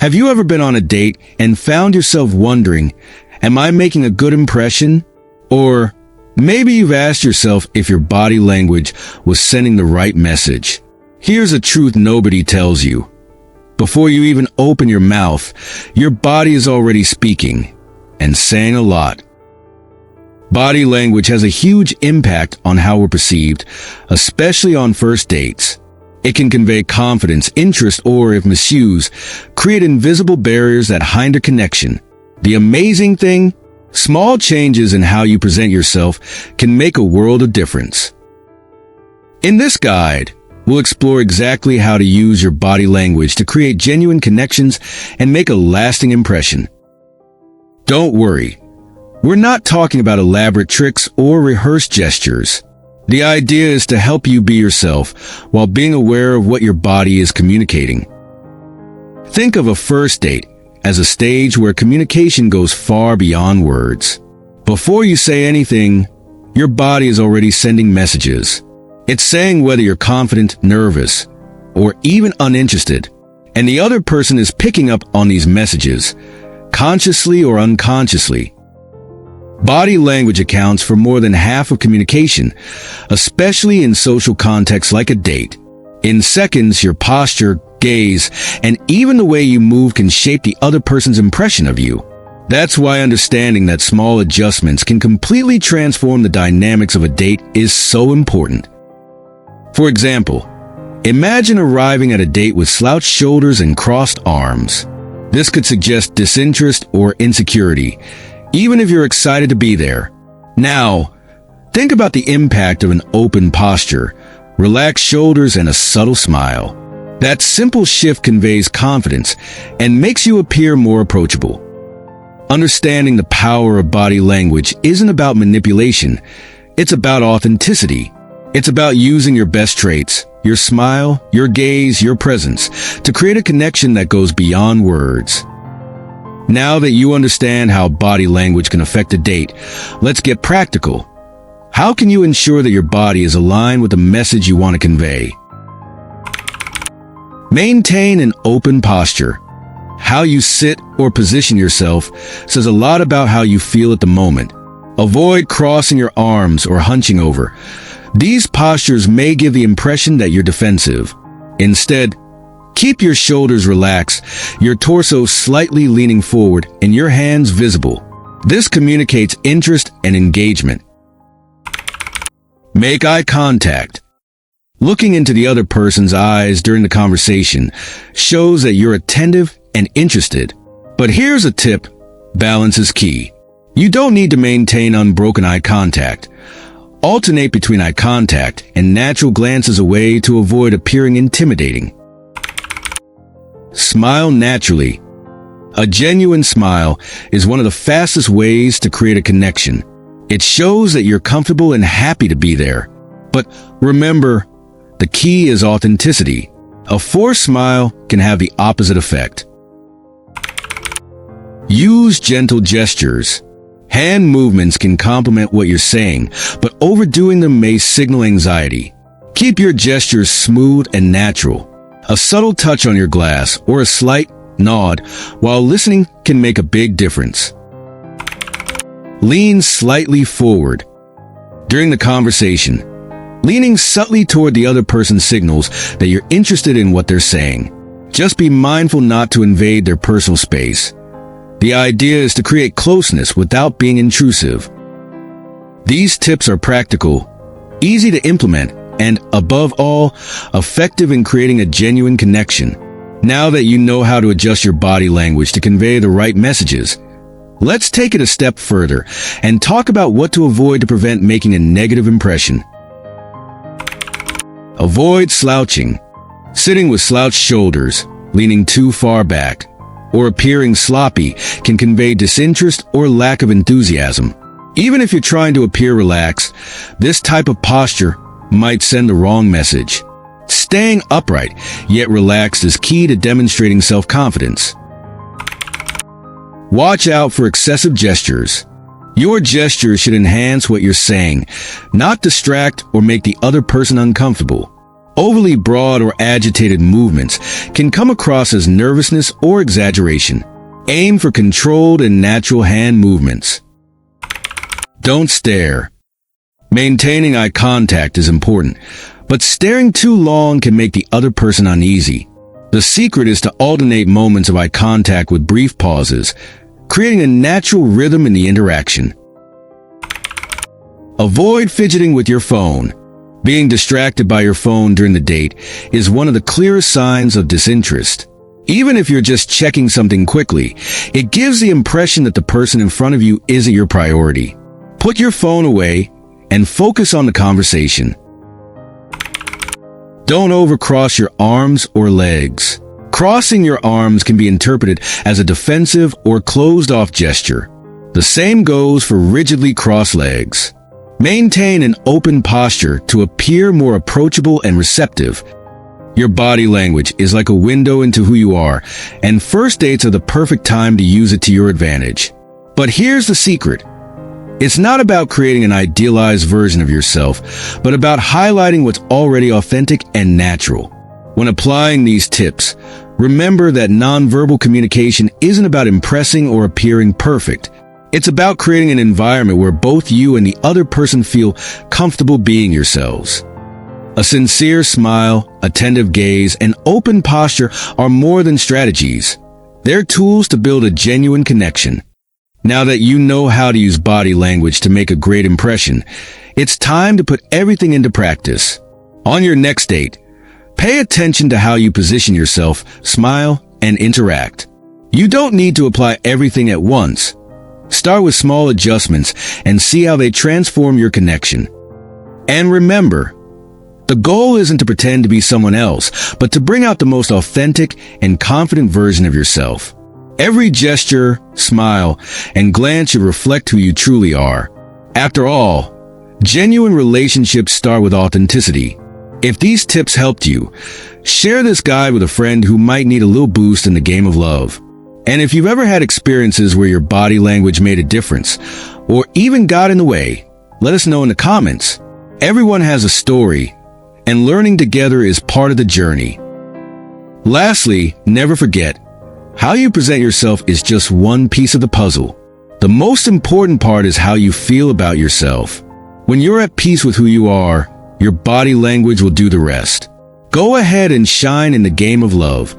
Have you ever been on a date and found yourself wondering, am I making a good impression? Or maybe you've asked yourself if your body language was sending the right message. Here's a truth nobody tells you. Before you even open your mouth, your body is already speaking and saying a lot. Body language has a huge impact on how we're perceived, especially on first dates. It can convey confidence, interest, or, if misused, create invisible barriers that hinder connection. The amazing thing? Small changes in how you present yourself can make a world of difference. In this guide, we'll explore exactly how to use your body language to create genuine connections and make a lasting impression. Don't worry, we're not talking about elaborate tricks or rehearsed gestures. The idea is to help you be yourself while being aware of what your body is communicating. Think of a first date as a stage where communication goes far beyond words. Before you say anything, your body is already sending messages. It's saying whether you're confident, nervous, or even uninterested, and the other person is picking up on these messages, consciously or unconsciously. Body language accounts for more than half of communication, especially in social contexts like a date. In seconds, your posture, gaze, and even the way you move can shape the other person's impression of you. That's why understanding that small adjustments can completely transform the dynamics of a date is so important. For example, imagine arriving at a date with slouched shoulders and crossed arms. This could suggest disinterest or insecurity, even if you're excited to be there. Now, think about the impact of an open posture, relaxed shoulders, and a subtle smile. That simple shift conveys confidence and makes you appear more approachable. Understanding the power of body language isn't about manipulation, it's about authenticity. It's about using your best traits, your smile, your gaze, your presence, to create a connection that goes beyond words. Now that you understand how body language can affect a date, let's get practical. How can you ensure that your body is aligned with the message you want to convey? Maintain an open posture. How you sit or position yourself says a lot about how you feel at the moment. Avoid crossing your arms or hunching over. These postures may give the impression that you're defensive. Instead, keep your shoulders relaxed, your torso slightly leaning forward, and your hands visible. This communicates interest and engagement. Make eye contact. Looking into the other person's eyes during the conversation shows that you're attentive and interested. But here's a tip: balance is key. You don't need to maintain unbroken eye contact. Alternate between eye contact and natural glances away to avoid appearing intimidating. Smile naturally. A genuine smile is one of the fastest ways to create a connection. It shows that you're comfortable and happy to be there. But remember, the key is authenticity. A forced smile can have the opposite effect. Use gentle gestures. Hand movements can complement what you're saying, but overdoing them may signal anxiety. Keep your gestures smooth and natural. A subtle touch on your glass or a slight nod while listening can make a big difference. Lean slightly forward. During the conversation, leaning subtly toward the other person signals that you're interested in what they're saying. Just be mindful not to invade their personal space. The idea is to create closeness without being intrusive. These tips are practical, easy to implement, and, above all, effective in creating a genuine connection. Now that you know how to adjust your body language to convey the right messages, let's take it a step further and talk about what to avoid to prevent making a negative impression. Avoid slouching. Sitting with slouched shoulders, leaning too far back, or appearing sloppy can convey disinterest or lack of enthusiasm. Even if you're trying to appear relaxed, this type of posture might send the wrong message. Staying upright yet relaxed is key to demonstrating self-confidence. Watch out for excessive gestures. Your gestures should enhance what you're saying, not distract or make the other person uncomfortable. Overly broad or agitated movements can come across as nervousness or exaggeration. Aim for controlled and natural hand movements. Don't stare. Maintaining eye contact is important, but staring too long can make the other person uneasy. The secret is to alternate moments of eye contact with brief pauses, creating a natural rhythm in the interaction. Avoid fidgeting with your phone. Being distracted by your phone during the date is one of the clearest signs of disinterest. Even if you're just checking something quickly, it gives the impression that the person in front of you isn't your priority. Put your phone away and focus on the conversation. Don't overcross your arms or legs. Crossing your arms can be interpreted as a defensive or closed-off gesture. The same goes for rigidly crossed legs. Maintain an open posture to appear more approachable and receptive. Your body language is like a window into who you are, and first dates are the perfect time to use it to your advantage. But here's the secret. It's not about creating an idealized version of yourself, but about highlighting what's already authentic and natural. When applying these tips, remember that nonverbal communication isn't about impressing or appearing perfect. It's about creating an environment where both you and the other person feel comfortable being yourselves. A sincere smile, attentive gaze, and open posture are more than strategies. They're tools to build a genuine connection. Now that you know how to use body language to make a great impression, it's time to put everything into practice. On your next date, pay attention to how you position yourself, smile, and interact. You don't need to apply everything at once. Start with small adjustments and see how they transform your connection. And remember, the goal isn't to pretend to be someone else, but to bring out the most authentic and confident version of yourself. Every gesture, smile, and glance should reflect who you truly are. After all, genuine relationships start with authenticity. If these tips helped you, share this guide with a friend who might need a little boost in the game of love. And if you've ever had experiences where your body language made a difference, or even got in the way, let us know in the comments. Everyone has a story, and learning together is part of the journey. Lastly, never forget, how you present yourself is just one piece of the puzzle. The most important part is how you feel about yourself. When you're at peace with who you are, your body language will do the rest. Go ahead and shine in the game of love,